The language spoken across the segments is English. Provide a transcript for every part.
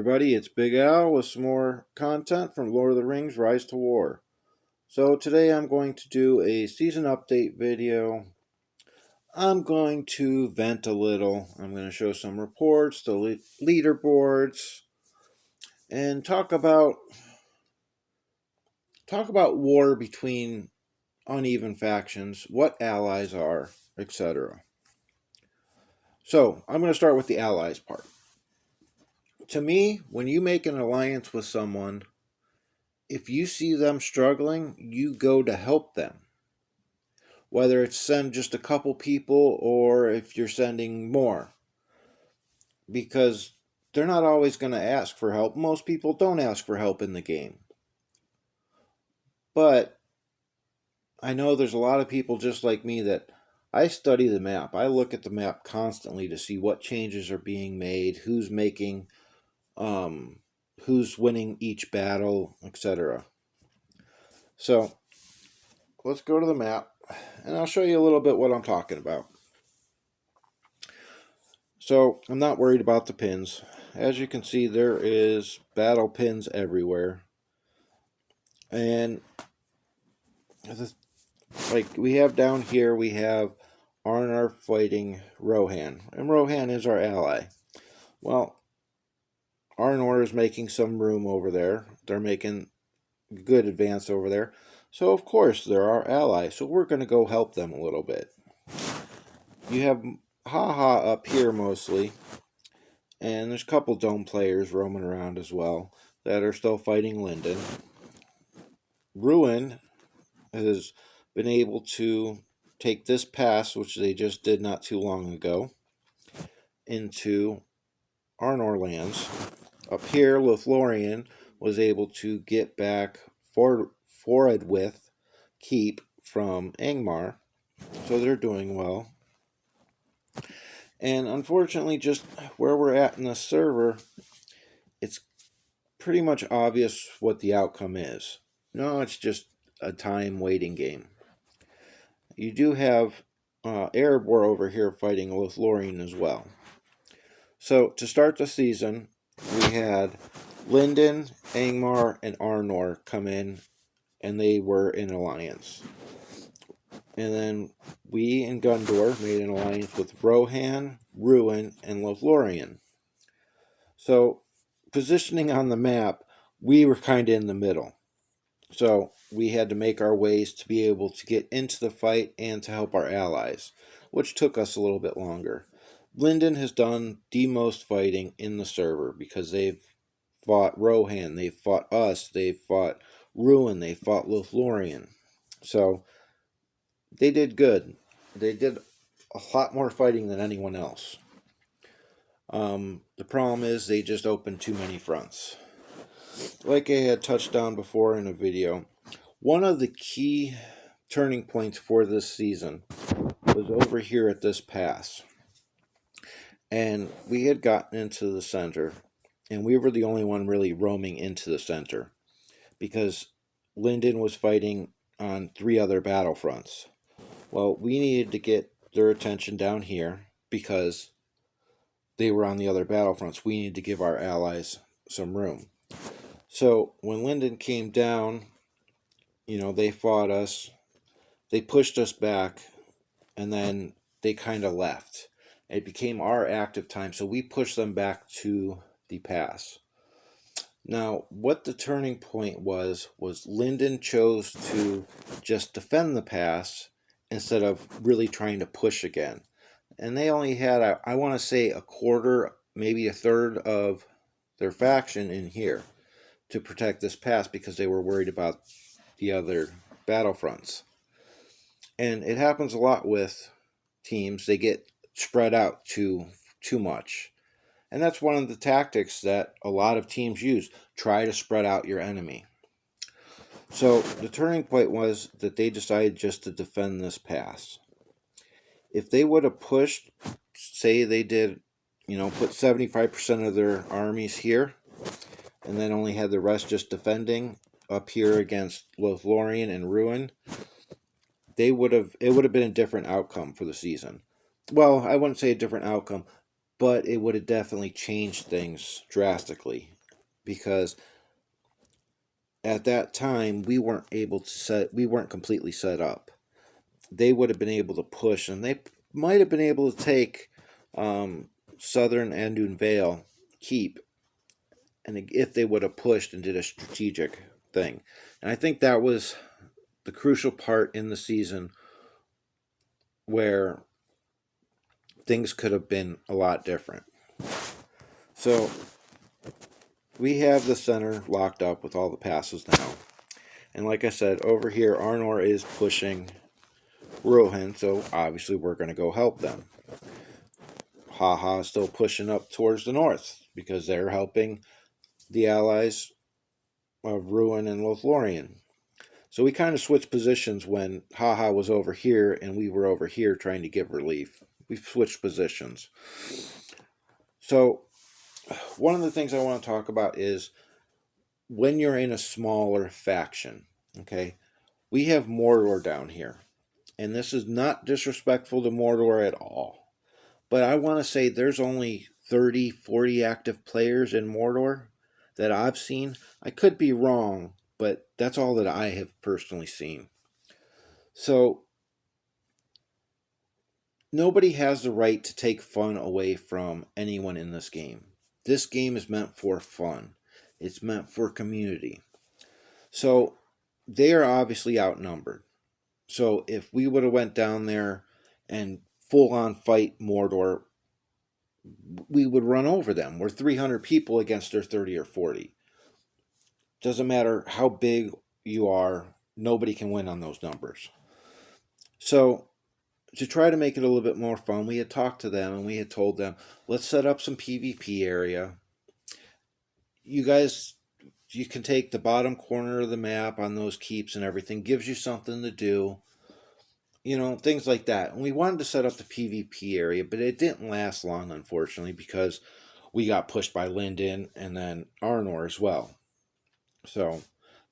everybody, it's Big Al with some more content from Lord of the Rings Rise to War. So today I'm going to do a season update video. I'm going to vent a little. I'm going to show some reports, the leaderboards, and talk about war between uneven factions, what allies are, etc. So I'm going to start with the allies part. To me, when you make an alliance with someone, if you see them struggling, you go to help them. Whether it's send just a couple people or if you're sending more. Because they're not always going to ask for help. Most people don't ask for help in the game. But I know there's a lot of people just like me that I study the map. I look at the map constantly to see what changes are being made, who's making, who's winning each battle, etc. So let's go to the map and I'll show you a little bit what I'm talking about. So I'm not worried about the pins. As you can see, there is battle pins everywhere. And like we have down here, we have Arnor fighting Rohan. And Rohan is our ally. Well, Arnor is making some room over there. They're making good advance over there. So of course they're our ally. So we're going to go help them a little bit. You have Haha up here mostly. And there's a couple Dome players roaming around as well that are still fighting Lyndon. Ruin has been able to take this pass, which they just did not too long ago, into Arnor lands. Up here, LoTR was able to get back forward with Keep from Angmar, so they're doing well. And unfortunately, just where we're at in the server, it's pretty much obvious what the outcome is. No, it's just a time waiting game. You do have Erebor over here fighting LoTR as well. So to start the season, we had Lyndon, Angmar, and Arnor come in, and they were in alliance. And then we and Gundor made an alliance with Rohan, Ruin, and LoTR. So positioning on the map, we were kind of in the middle. So we had to make our ways to be able to get into the fight and to help our allies, which took us a little bit longer. Lyndon has done the most fighting in the server because they've fought Rohan, they've fought us, they've fought Ruin, they fought LoTR. So they did good. They did a lot more fighting than anyone else. The problem is they just opened too many fronts. Like I had touched on before in a video, one of the key turning points for this season was over here at this pass. And we had gotten into the center, and we were the only one really roaming into the center because Lyndon was fighting on 3 other battlefronts. Well, we needed to get their attention down here because they were on the other battlefronts. We needed to give our allies some room. So when Lyndon came down, they fought us, they pushed us back, and then they kind of left. It became our active time, so we pushed them back to the pass. Now, what the turning point was Lyndon chose to just defend the pass instead of really trying to push again. And they only had, I want to say, a quarter, maybe a third of their faction in here to protect this pass because they were worried about the other battlefronts. And it happens a lot with teams. They get spread out too much. And that's one of the tactics that a lot of teams use. Try to spread out your enemy. So the turning point was that they decided just to defend this pass. If they would have pushed, say they did, put 75% of their armies here, and then only had the rest just defending up here against LoTR and Ruin, it would have been a different outcome for the season. Well, I wouldn't say a different outcome, but it would have definitely changed things drastically. because at that time we weren't completely set up. They would have been able to push, and they might have been able to take Southern Andoon Vale keep, and if they would have pushed and did a strategic thing. And I think that was the crucial part in the season where things could have been a lot different. So we have the center locked up with all the passes now. And like I said, over here, Arnor is pushing Rohan, so obviously we're going to go help them. Haha is still pushing up towards the north because they're helping the allies of Ruin and Lothlorien. So we kind of switched positions when Haha was over here and we were over here trying to give relief. We've switched positions. So one of the things I want to talk about is when you're in a smaller faction, okay? We have Mordor down here. And this is not disrespectful to Mordor at all. But I want to say there's only 30, 40 active players in Mordor that I've seen. I could be wrong, but that's all that I have personally seen. So nobody has the right to take fun away from anyone in this game. This game is meant for fun. It's meant for community. So they are obviously outnumbered. So if we would have went down there and full on fight Mordor, we would run over them. We're 300 people against their 30 or 40. Doesn't matter how big you are, nobody can win on those numbers. So to try to make it a little bit more fun, we had talked to them and we had told them, let's set up some PvP area. You guys, you can take the bottom corner of the map on those keeps and everything. Gives you something to do. You know, things like that. And we wanted to set up the PvP area, but it didn't last long, unfortunately, because we got pushed by Lyndon and then Arnor as well. So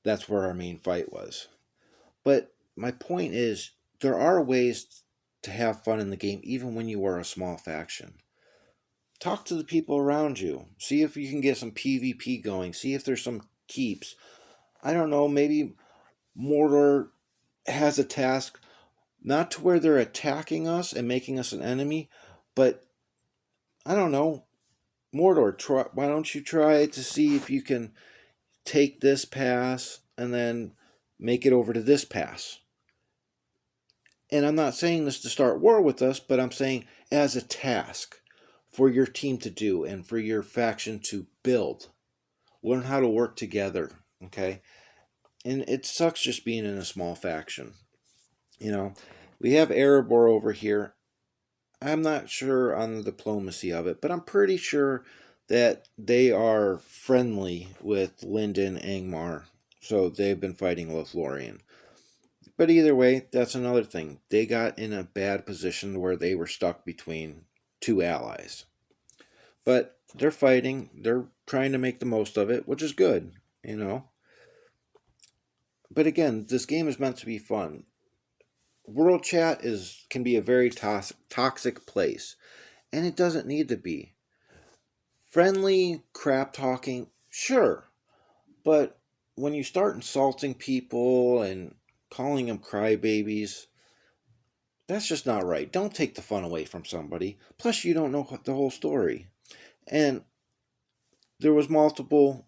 that's where our main fight was. But my point is, there are ways to have fun in the game, even when you are a small faction. Talk to the people around you. See if you can get some PvP going. See if there's some keeps. I don't know, maybe Mordor has a task, not to where they're attacking us and making us an enemy, but I don't know, Mordor, why don't you try to see if you can take this pass and then make it over to this pass? And I'm not saying this to start war with us, but I'm saying as a task for your team to do and for your faction to build. Learn how to work together, okay? And it sucks just being in a small faction. You know, we have Erebor over here. I'm not sure on the diplomacy of it, but I'm pretty sure that they are friendly with Lyndon Angmar. So they've been fighting Lothlorien. But either way, that's another thing. They got in a bad position where they were stuck between two allies. But they're fighting. They're trying to make the most of it, which is good, you know. But again, this game is meant to be fun. World chat can be a very toxic place, and it doesn't need to be. Friendly crap talking, sure, but when you start insulting people and calling them crybabies, that's just not right. Don't take the fun away from somebody. Plus, you don't know the whole story. And there was multiple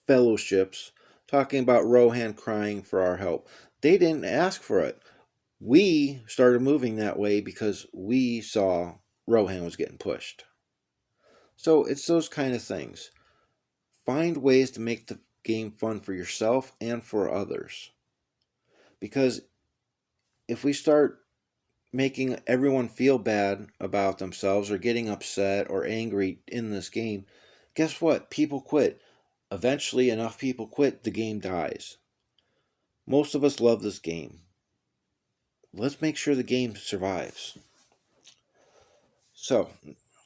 fellowships talking about Rohan crying for our help. They didn't ask for it. We started moving that way because we saw Rohan was getting pushed. So it's those kind of things. Find ways to make the game fun for yourself and for others. Because if we start making everyone feel bad about themselves or getting upset or angry in this game, guess what? People quit. Eventually, enough people quit, the game dies. Most of us love this game. Let's make sure the game survives. So,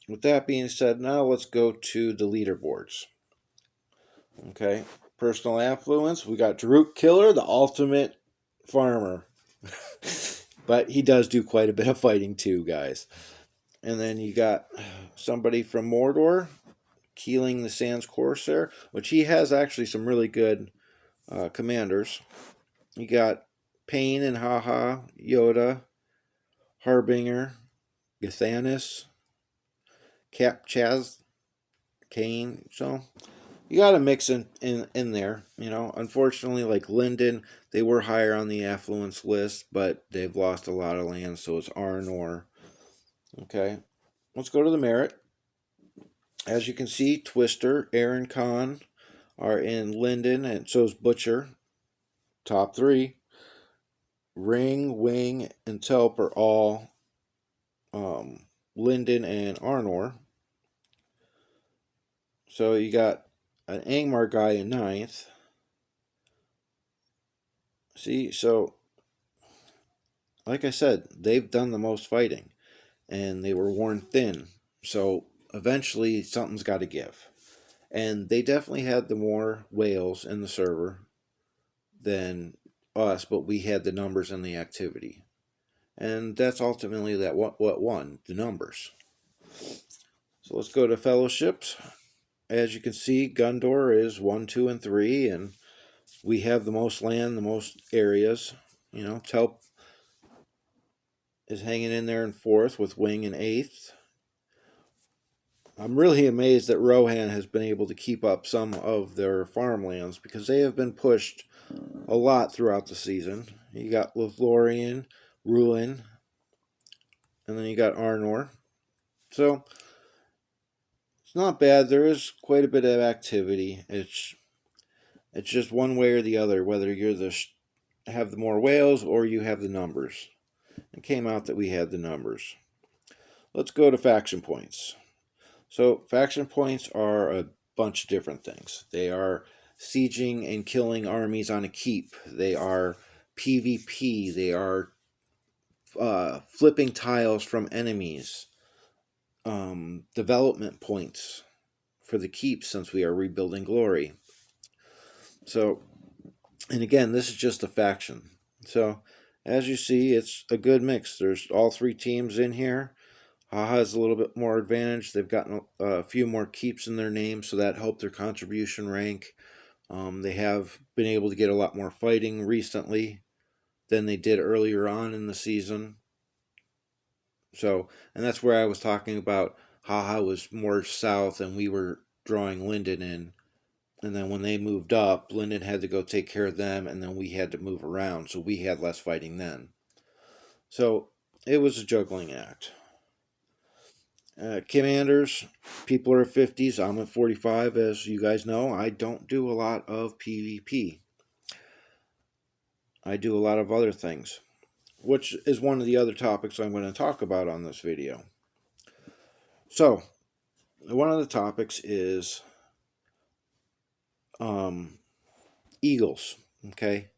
with that being said, now let's go to the leaderboards. Okay, personal affluence. We got Daruk Killer, the ultimate farmer. But he does do quite a bit of fighting too, guys. And then you got somebody from Mordor, Keeling the Sands Corsair, which he has actually some really good commanders. You got Pain and Haha, Yoda, Harbinger, Gathanis, Cap Chaz, Kane. So you got to mix in there. You know, unfortunately, like Lyndon, they were higher on the affluence list, but they've lost a lot of land, so it's Arnor. Okay, let's go to the merit. As you can see, Twister, Aaron Khan are in Lyndon, and so is Butcher. Top three. Ring, Wing, and Telp are all Lyndon and Arnor. So you got an Angmar guy in ninth. See, so like I said, they've done the most fighting, and they were worn thin. So eventually, something's got to give. And they definitely had the more whales in the server than us, but we had the numbers and the activity. And that's ultimately what won, the numbers. So let's go to fellowships. As you can see, Gundor is 1, 2, and 3, and we have the most land, the most areas. You know, Telp is hanging in there in fourth with Wing in eighth. I'm really amazed that Rohan has been able to keep up some of their farmlands because they have been pushed a lot throughout the season. You got Lothlorien, Ruin, and then you got Arnor. So it's not bad. There is quite a bit of activity. It's just one way or the other, whether you're have the more whales or you have the numbers. It came out that we had the numbers. Let's go to faction points. So faction points are a bunch of different things. They are sieging and killing armies on a keep. They are PvP. They are flipping tiles from enemies. Development points for the keep since we are rebuilding glory. So, and again, this is just a faction. So, as you see, it's a good mix. There's all three teams in here. Haha has a little bit more advantage. They've gotten a few more keeps in their name, so that helped their contribution rank. They have been able to get a lot more fighting recently than they did earlier on in the season. So, and that's where I was talking about Haha was more south and we were drawing Lyndon in. And then when they moved up, Lyndon had to go take care of them, and then we had to move around, so we had less fighting then. So it was a juggling act. Commanders, people are at 50s. I'm at 45, as you guys know. I don't do a lot of PvP. I do a lot of other things, which is one of the other topics I'm going to talk about on this video. So, one of the topics is eagles, okay?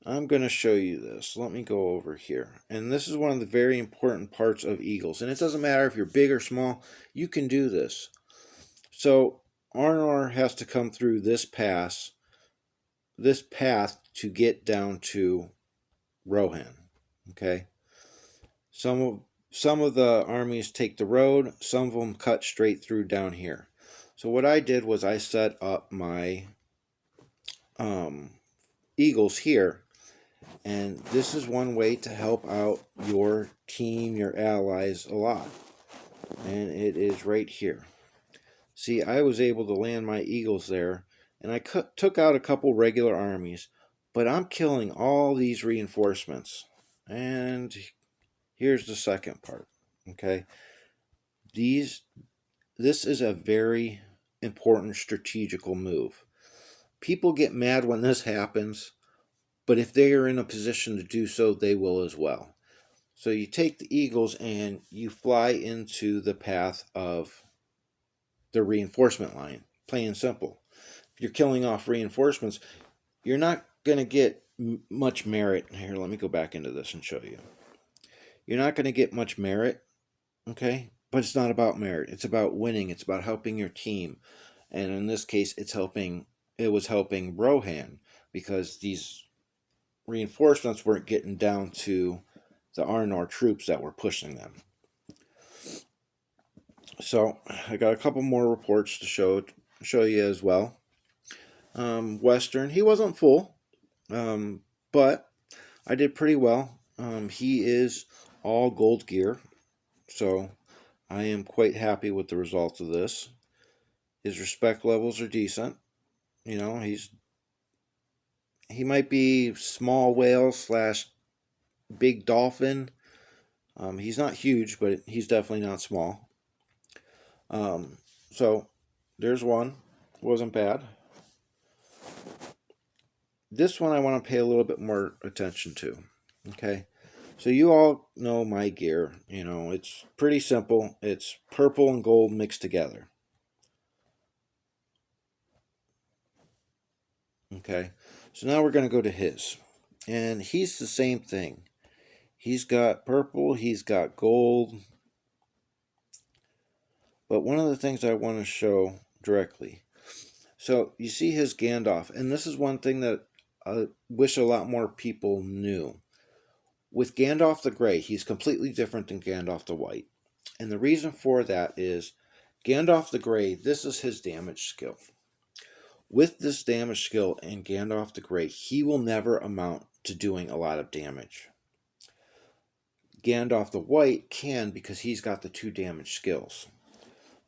I'm going to show you this. Let me go over here. And this is one of the very important parts of eagles. And it doesn't matter if you're big or small, you can do this. So Arnor has to come through this path to get down to Rohan. Okay? Some of the armies take the road, some of them cut straight through down here. So what I did was I set up my eagles here. And this is one way to help out your team, your allies a lot. And it is right here. See, I was able to land my eagles there, and I took out a couple regular armies, but I'm killing all these reinforcements. And here's the second part, okay? This is a very important strategical move. People get mad when this happens, but if they are in a position to do so, they will as well. So you take the eagles and you fly into the path of the reinforcement line, plain and simple. If you're killing off reinforcements, you're not going to get much merit. Here, let me go back into this and show you. You're not going to get much merit, okay? But it's not about merit. It's about winning. It's about helping your team. And in this case, it was helping Rohan because these reinforcements weren't getting down to the Arnor troops that were pushing them. So I got a couple more reports to show you as well. Western, he wasn't full, but I did pretty well. He is all gold gear, so I am quite happy with the results of this. His respect levels are decent. You know, he might be small whale slash big dolphin. He's not huge, but he's definitely not small. So there's one. Wasn't bad. This one I want to pay a little bit more attention to. Okay. So you all know my gear. You know, it's pretty simple. It's purple and gold mixed together. Okay. So now we're going to go to his. And he's the same thing. He's got purple, he's got gold. But one of the things I want to show directly. So you see his Gandalf, and this is one thing that I wish a lot more people knew. With Gandalf the Grey, he's completely different than Gandalf the White. And the reason for that is Gandalf the Grey, this is his damage skill. With this damage skill in Gandalf the Grey, he will never amount to doing a lot of damage. Gandalf the White can because he's got the 2 damage skills.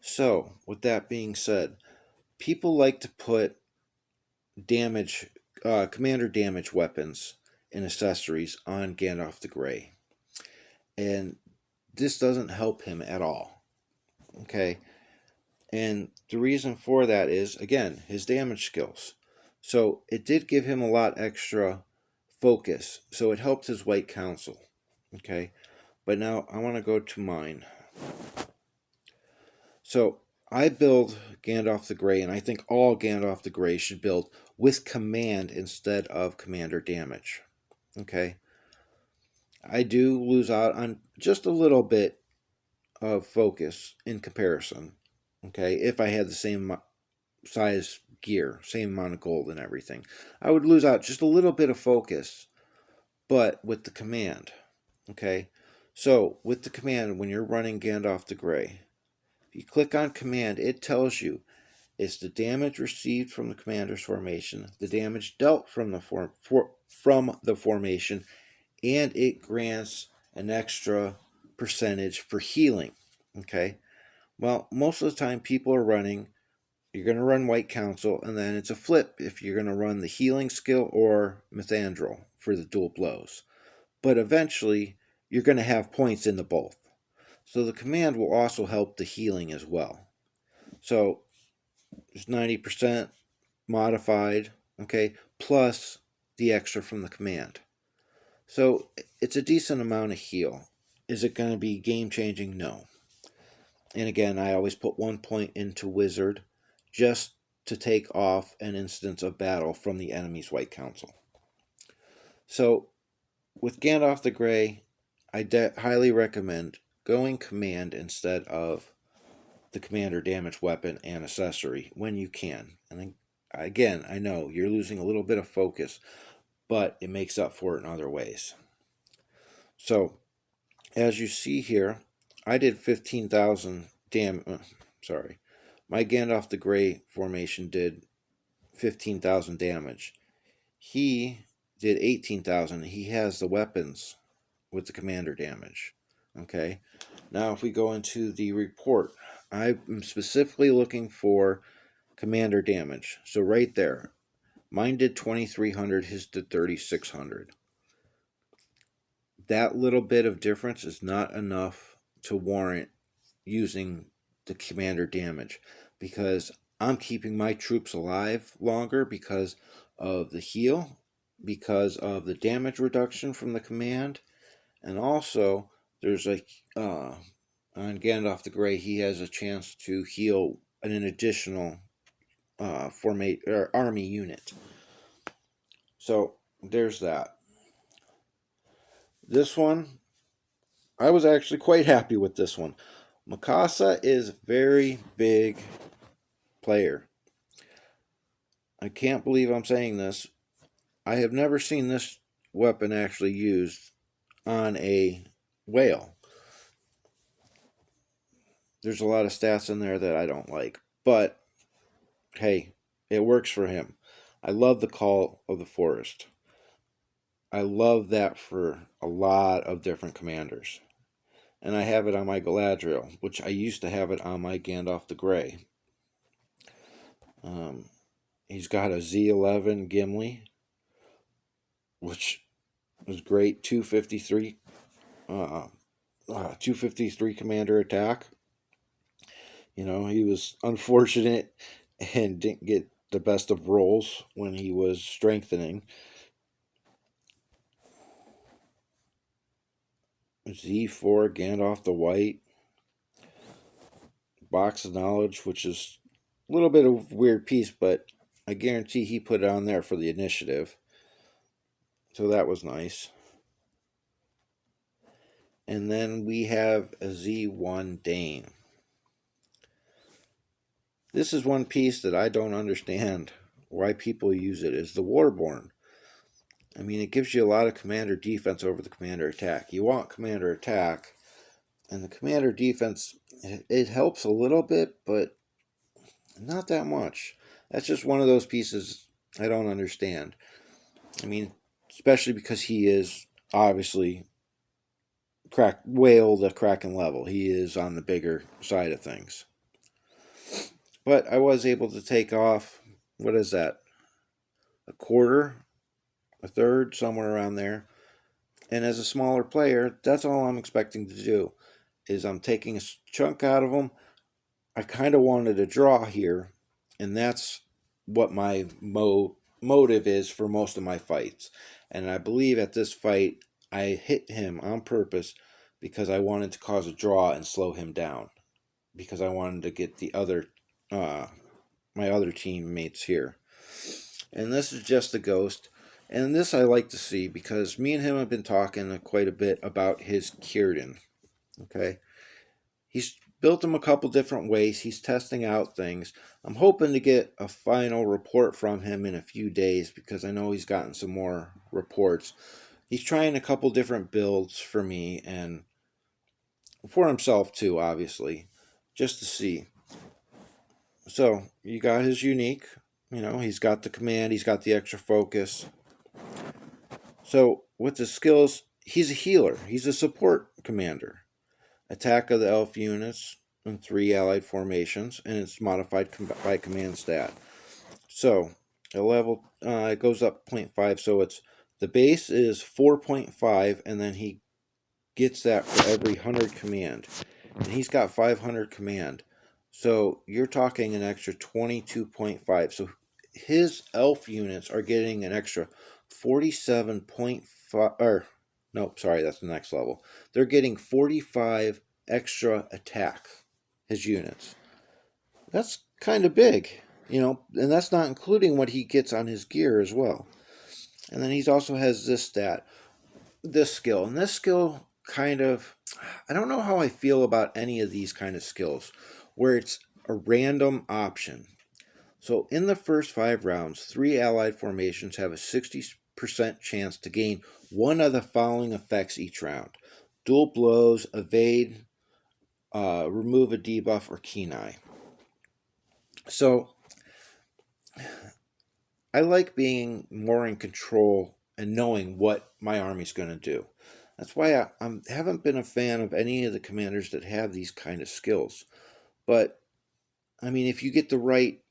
So, with that being said, people like to put damage, commander damage weapons and accessories on Gandalf the Grey. And this doesn't help him at all. Okay? And the reason for that is, again, his damage skills. So it did give him a lot extra focus. So it helped his White Council. Okay? But now I want to go to mine. So I build Gandalf the Grey, and I think all Gandalf the Grey should build with command instead of commander damage. Okay? I do lose out on just a little bit of focus in comparison. Okay? If I had the same size gear, same amount of gold and everything, I would lose out just a little bit of focus, but with the command. Okay? So, with the command, when you're running Gandalf the Grey, if you click on command, it tells you it's the damage received from the commander's formation, the damage dealt from the formation, and it grants an extra percentage for healing. Okay? Well, most of the time people are running, you're going to run White Council, and then it's a flip if you're going to run the healing skill or Mithandril for the dual blows. But eventually, you're going to have points in the both. So the command will also help the healing as well. So there's 90% modified, okay, plus the extra from the command. So it's a decent amount of heal. Is it going to be game changing? No. And again, I always put 1 point into Wizard just to take off an instance of battle from the enemy's White Council. So with Gandalf the Grey, I highly recommend going command instead of the commander damage weapon and accessory when you can. And again, I know you're losing a little bit of focus, but it makes up for it in other ways. So, as you see here, I did 15,000 sorry. My Gandalf the Grey formation did 15,000 damage. He did 18,000. He has the weapons with the commander damage. Okay. Now, if we go into the report, I'm specifically looking for commander damage. So right there, mine did 2,300, his did 3,600. That little bit of difference is not enough to warrant using the commander damage, because I'm keeping my troops alive longer because of the heal, because of the damage reduction from the command, and also there's on Gandalf the Grey, he has a chance to heal an additional army unit. So there's that. This one, I was actually quite happy with this one. Mikasa is a very big player. I can't believe I'm saying this. I have never seen this weapon actually used on a whale. there's a lot of stats in there that I don't like. But hey, it works for him. I love the Call of the Forest. I love that for a lot of different commanders. And I have it on my Galadriel, which I used to have it on my Gandalf the Grey. Um, he's got a Z11 Gimli, which was great. 253 commander attack. You know, he was unfortunate and didn't get the best of rolls when he was strengthening. Z4 Gandalf the White, Box of Knowledge, which is a little bit of a weird piece, but I guarantee he put it on there for the initiative. So that was nice. And then we have a Z1 Dane. This is one piece that I don't understand why people use it, is the Warborn. I mean, it gives you a lot of commander defense over the commander attack. You want commander attack, and the commander defense, it helps a little bit, but not that much. That's just one of those pieces I don't understand. I mean, especially because he is obviously whale the Kraken level. He is on the bigger side of things. But I was able to take off, what is that? A quarter, a third, somewhere around there. And as a smaller player, that's all I'm expecting to do. Is I'm taking a chunk out of them. I kind of wanted a draw here, and that's what my motive is for most of my fights. And I believe at this fight, I hit him on purpose because I wanted to cause a draw and slow him down, because I wanted to get the other my other teammates here. And this is just a ghost. And this I like to see because me and him have been talking quite a bit about his Círdan. Okay. He's built them a couple different ways. He's testing out things. I'm hoping to get a final report from him in a few days because I know he's gotten some more reports. He's trying a couple different builds for me and for himself too, obviously, just to see. So you got his unique. You know, he's got the command. He's got the extra focus. So with the skills, he's a healer. He's a support commander. Attack of the elf units in 3 allied formations, and it's modified by command stat. So a level it goes up 0.5. So it's the base is 4.5, and then he gets that for every 100 command, and he's got 500 command. So you're talking an extra 22.5. So his elf units are getting an extra 47.5, or nope, sorry, that's the next level. They're getting 45 extra attack, his units. That's kind of big, you know, and that's not including what he gets on his gear as well. And then he also has this stat, this skill, and this skill kind of, I don't know how I feel about any of these kind of skills where it's a random option. So in the first 5 rounds, 3 allied formations have a 60% chance to gain one of the following effects each round: dual blows, evade, remove a debuff, or keen eye. So I like being more in control and knowing what my army's going to do. That's why I haven't been a fan of any of the commanders that have these kind of skills. But I mean, if you get the right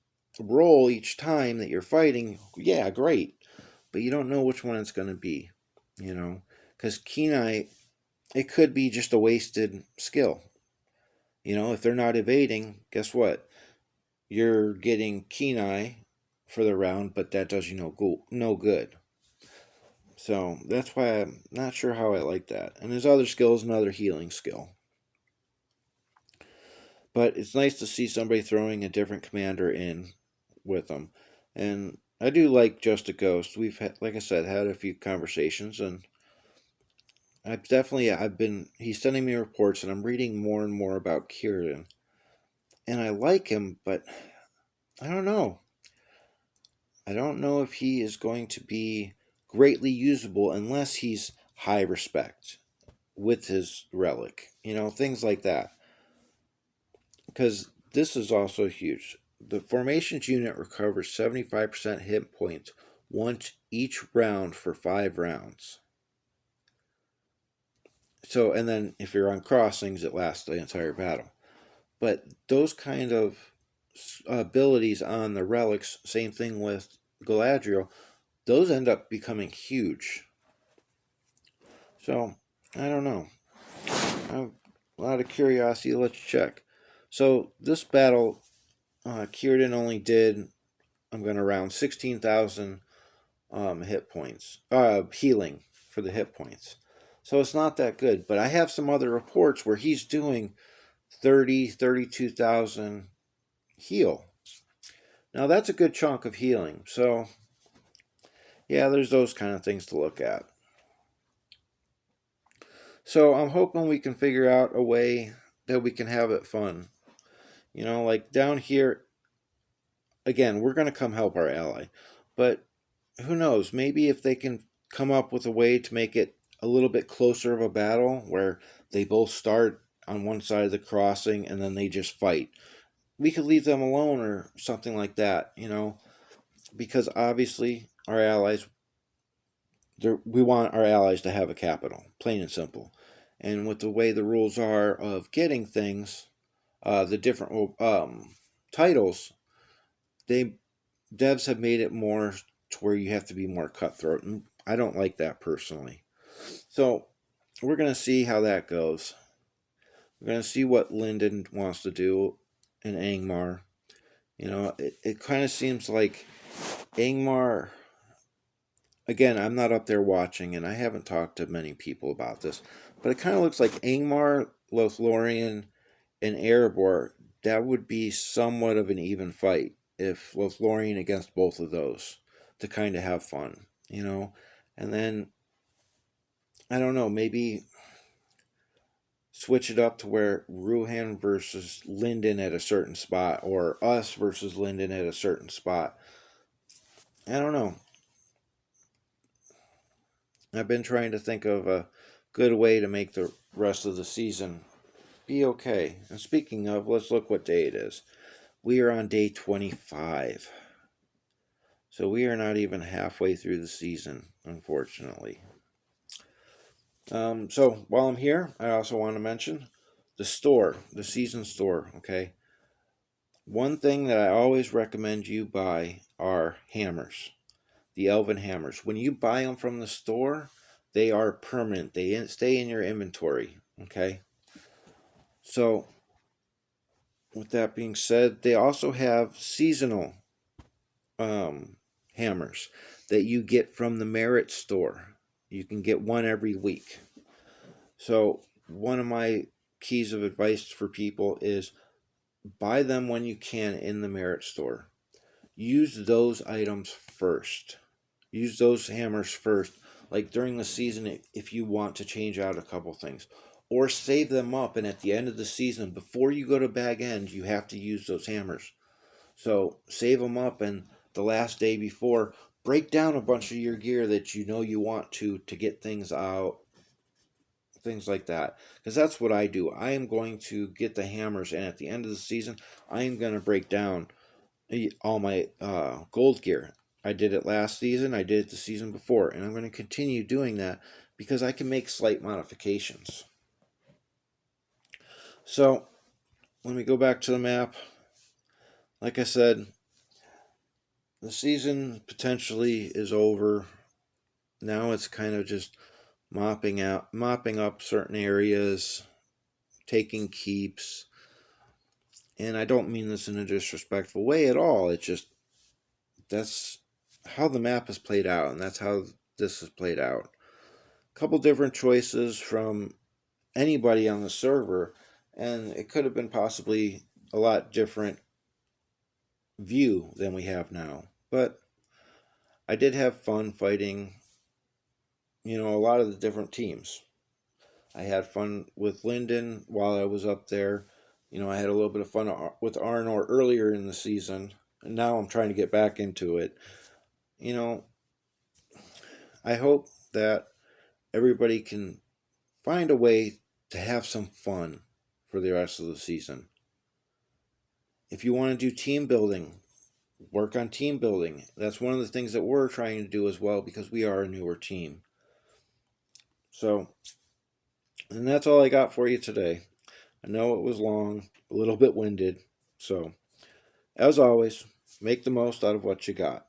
roll each time that you're fighting, yeah, great. But you don't know which one it's going to be, you know, because keen eye, it could be just a wasted skill. You know, if they're not evading, guess what? You're getting keen eye for the round, but that does you no good. So that's why I'm not sure how I like that. And his other skill is another healing skill. But it's nice to see somebody throwing a different commander in with them. And I do like Just a Ghost. We've had, like I said, had a few conversations, and he's sending me reports, and I'm reading more and more about Círdan. And I like him, but I don't know. I don't know if he is going to be greatly usable unless he's high respect with his relic. You know, things like that. because this is also huge. The formations unit recovers 75% hit points once each round for 5 rounds. So, and then if you're on crossings, it lasts the entire battle. But those kind of abilities on the relics, same thing with Galadriel, those end up becoming huge. So, I don't know. I'm a lot of curiosity. Let's check. So, this battle, Kieran only did, I'm going to round 16,000 hit points, healing for the hit points. So it's not that good. But I have some other reports where he's doing 32,000 heal. Now that's a good chunk of healing. So yeah, there's those kind of things to look at. So I'm hoping we can figure out a way that we can have it fun. You know, like down here, again, we're going to come help our ally. But who knows? Maybe if they can come up with a way to make it a little bit closer of a battle where they both start on one side of the crossing and then they just fight. We could leave them alone or something like that, you know, because obviously our allies, we want our allies to have a capital, plain and simple. And with the way the rules are of getting things, the different titles, they devs have made it more to where you have to be more cutthroat, and I don't like that personally. So we're going to see how that goes. We're going to see what Lyndon wants to do in Angmar. You know, it kind of seems like Angmar. Again, I'm not up there watching, and I haven't talked to many people about this, but it kind of looks like Angmar, Lothlorien, and Erebor. That would be somewhat of an even fight if Lothlorien against both of those to kind of have fun, you know? And then, I don't know, maybe switch it up to where Ruhan versus Lyndon at a certain spot, or us versus Lyndon at a certain spot. I don't know. I've been trying to think of a good way to make the rest of the season be okay. And speaking of, let's look what day it is. We are on day 25. So we are not even halfway through the season, unfortunately. So while I'm here, I also want to mention the store, the season store, okay? One thing that I always recommend you buy are hammers, the elven hammers. When you buy them from the store, they are permanent. They stay in your inventory, okay? So with that being said, they also have seasonal hammers that you get from the Merit store. You can get one every week. So one of my keys of advice for people is buy them when you can in the Merit store. Use those items first. Use those hammers first, like during the season if you want to change out a couple things. Or save them up, and at the end of the season, before you go to bag end, you have to use those hammers. So save them up, and the last day before, break down a bunch of your gear that you know you want to get things out, things like that. Because that's what I do. I am going to get the hammers, and at the end of the season, I am going to break down all my gold gear. I did it last season, I did it the season before, and I'm going to continue doing that because I can make slight modifications. So, let me go back to the map. Like I said, the season potentially is over. Now it's kind of just mopping up certain areas, taking keeps. And I don't mean this in a disrespectful way at all. It's just that's how the map has played out, and that's how this has played out. A couple different choices from anybody on the server, and it could have been possibly a lot different view than we have now. But I did have fun fighting, a lot of the different teams. I had fun with Lyndon while I was up there. I had a little bit of fun with Arnor earlier in the season, and now I'm trying to get back into it. You know, I hope that everybody can find a way to have some fun for the rest of the season. If you want to do team building, work on team building. That's one of the things that we're trying to do as well, because we are a newer team. So, and that's all I got for you today. I know it was long, a little bit winded. So, as always, make the most out of what you got.